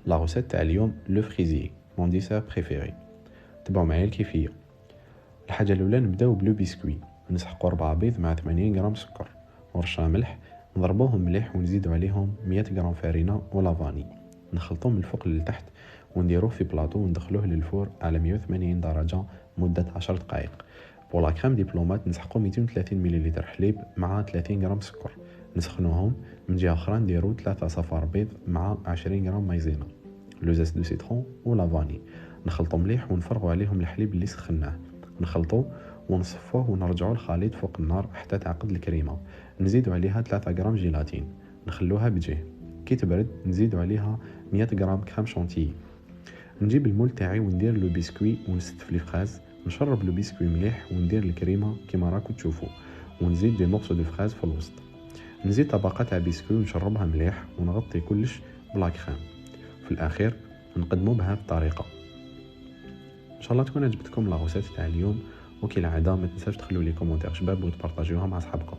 لا غوسيت تاع اليوم لو فريزي مون ديسير بريفيري. تبعوا معايا الكيفيه. الحاجه الاولى نبداو بلو بسكوي، نسحقوا 4 بيض مع 80 غرام سكر ورشه ملح، نضربوهم مليح ونزيدوا عليهم 100 غرام فرينه ولا فاني، نخلطوه من الفوق للتحت ونديروه في بلاطو وندخلوه للفور على 180 درجه مده 10 دقائق. بور لا كريم دبلومات نسحقوا 230 ملل حليب مع 30 غرام سكر، نسخنوهم. من جهه اخرى نديرو 3 صفار بيض مع 20 غرام مايزينا، لو زاس دو سيترون ولا فاني، نخلطو مليح ونفرغوا عليهم الحليب اللي سخناه، نخلطوه ونصفوه ونرجعوا الخليط فوق النار حتى تعقد الكريمه. نزيدوا عليها 3 غرام جيلاتين، نخلوها بجيه. كي تبرد نزيدوا عليها 100 غرام كريم شانتيي. نجيب المول تاعي وندير لو بسكوي ونستف لي فراز، نشرب لو بسكوي مليح وندير الكريمه كيما راكم تشوفوا، ونزيد دي مورسو دو فراز في الوسط. نزيد طبقه تاع بسكوي ونشربها مليح ونغطي كلش بلا كريم. في الاخير نقدمو بهذه الطريقه. ان شاء الله تكون عجبتكم لا غوسيت تاع اليوم، وكالعاده ما تنساوش تخلوا لي كومونتير شباب وتبارطاجيوها مع اصحابكم.